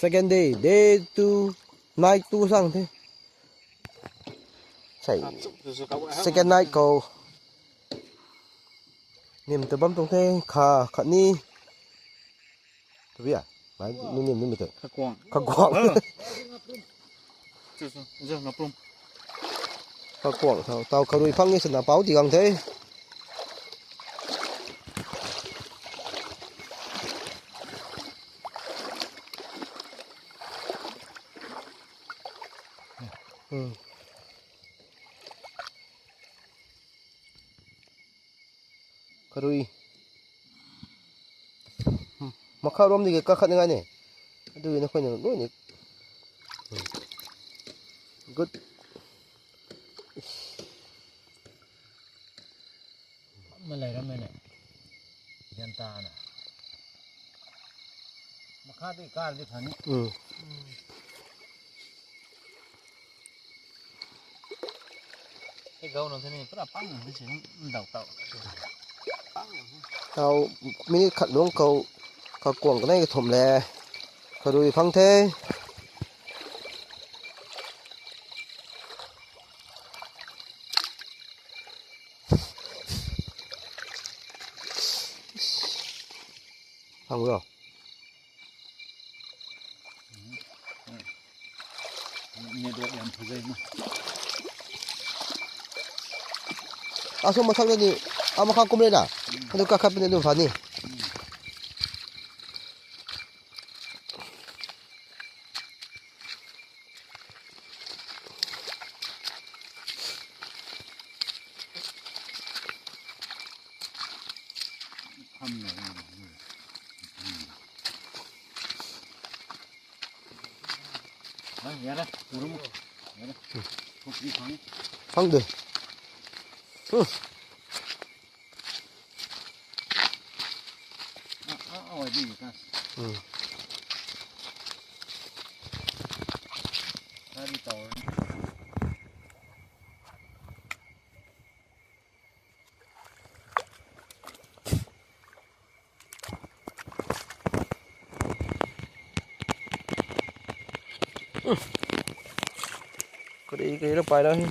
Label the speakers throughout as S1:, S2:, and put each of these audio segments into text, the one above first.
S1: second day 2 night 2 sang thế chạy second night cầu niệm từ bấm tung thế khả ni tôi biết à nói niệm niệm từ khả quảng khả quảng tàu khả đuôi phăng như sân báo thì càng thế khả đuôi mà khao đom thì các khăn như này đuôi nó khoai nó này good
S2: มันอะไรแล้วเนี่ยยันตาน่ะมาฆ่าที่ก้านที่พันไอ้เกาหนอนที่นี่ก็ปั้งที่สิมันเดาเต่า
S1: เอามินิขัดล้วงเขากวางก็ได้ถมแลเขาดูฟังเทฟังรู้
S2: เนี่ยดูอย่างผู้ใหญ่มา
S1: เอาสมมาทักเลยนี่เอามาข้าวกุ้มเลยนะให้ดูกระคับเป็นดูฝันนี่
S2: ทำไงอย่าได้ดูมั้งอย่าได้พวกนี้
S1: ฟังดู
S2: เอาไว้ดีกันถ้าดีต่อ
S1: ก็ดีก็ได้ไปแล้ว
S2: ก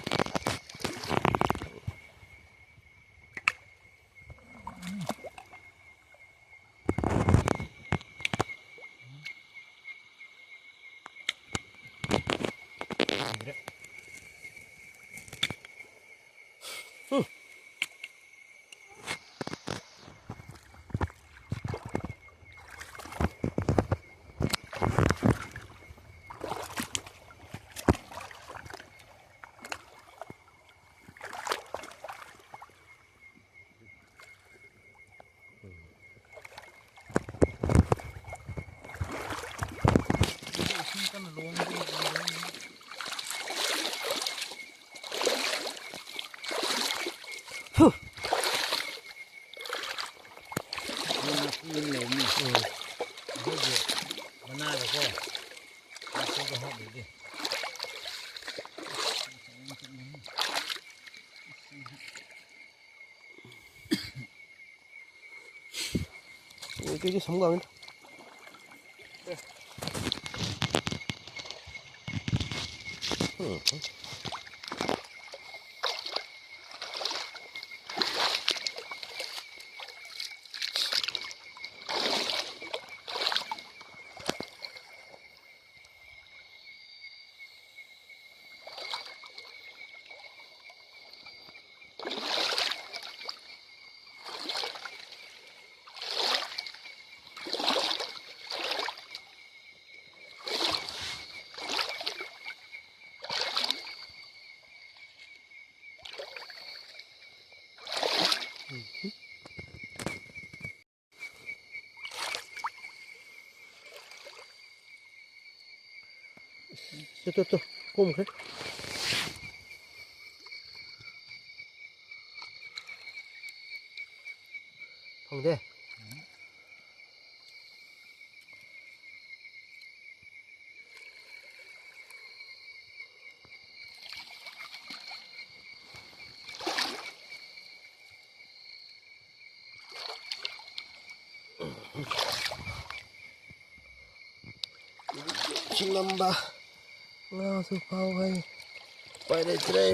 S2: ันลงดีมันเหลวนี่เฮ้ยมันน่าจะก็มันก็หอบดี
S1: cái sống rồi Tuh, kum kan? Không thế. ฉันลำบากเงาสุเผาให้ไปได้เจอ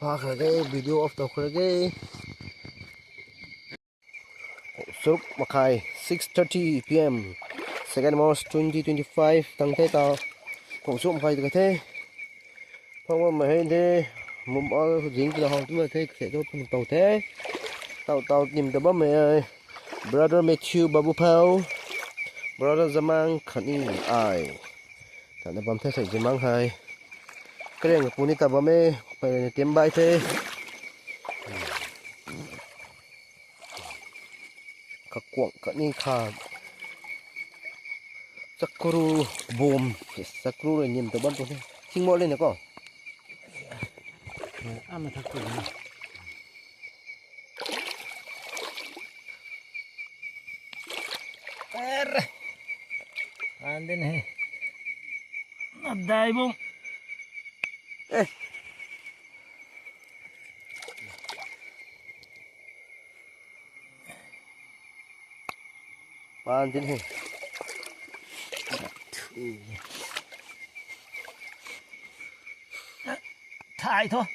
S1: พาใครได้วิดีโอออฟตัวใครได้สรุปมาขาย 6:30 p.m. Second March 2025 ตั้งแต่ต่อผมสุ่มใครตัวเท่เพราะว่าไม่เห็นเด้มุมอ้อยิงตัวห้องตัวเท่เสียตัวเป็นเต่าเท่เต่านิ่มตัวบ้าเมย์ brother Matthew บับบูเพล brother จะมังขันนี่ไอแต่ในบัมเท่ใส่จะมังให้ก็เรื่องกับปูนี่แต่บ้าเมย์ไปเตรียมใบเท่ขักกวงขันนี่ขาดสักครูบูมสักครูเลยนิ่มตัวบ้านตัวเท่ทิ้งหมดเลยนะก็
S2: มาทักตัวนี้อันเด่นให้นับได้บุ้ง
S1: ปานจินให้
S2: ถ่ายเถอะ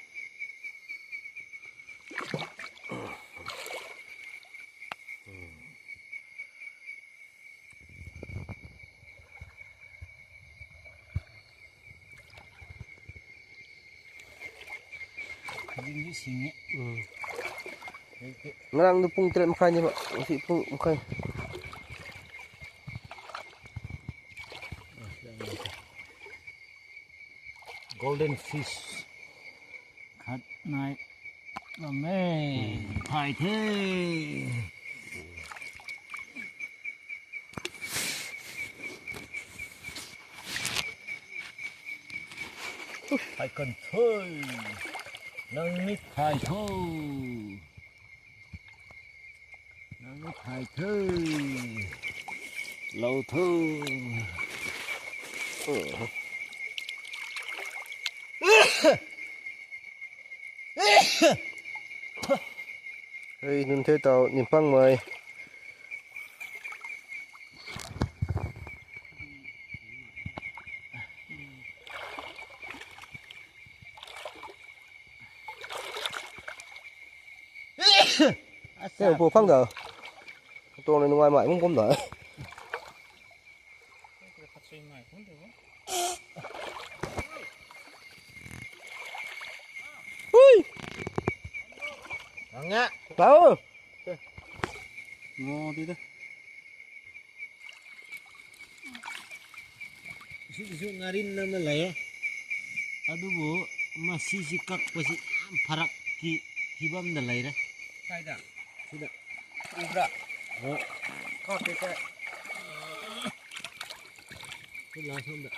S2: ยิงยี่สิงเนี่ย
S1: ngang tu pung tren makan je mak si pung makan
S2: golden fish คัดนายก็แม่ถ่ายเท่ถ่ายกันเท่นังนิดถ่ายเท่นังนิดถ่ายเท่เราเท่
S1: hey nun thế tao nhìn phăng mày thế bộ phăng rồi tôi này ngoài mãi không đợi
S2: Ngạ
S1: đâu
S2: ngon đi đó sự ngarin nama lah ya aduh bu masih sikak masih farak kibam dah lah ya sudah sudah udah oh kau kita sudah sudah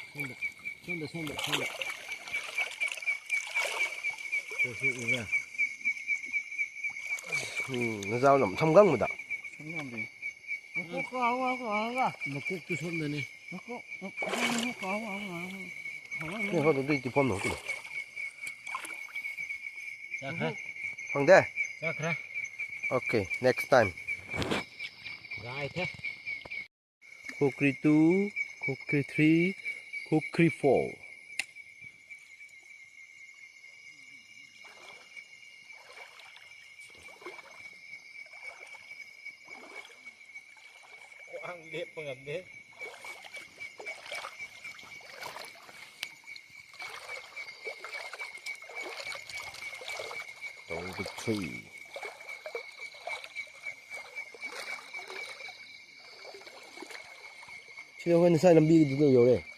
S2: udah
S1: nó dao nằm thâm găng mà đặng
S2: nó cúc cái xuân này nè
S1: นี่เขาต้องตีพร้อมหนูตัว
S2: Sakra
S1: ฟังได้
S2: Sakra
S1: โอเค next time
S2: gai thế
S1: Kukri 2 Kukri 3 Kukri 4
S2: ang lihat pengabdi
S1: Don't be tree Chứ đâu hơn sai làm bi thì tôi nhiều đây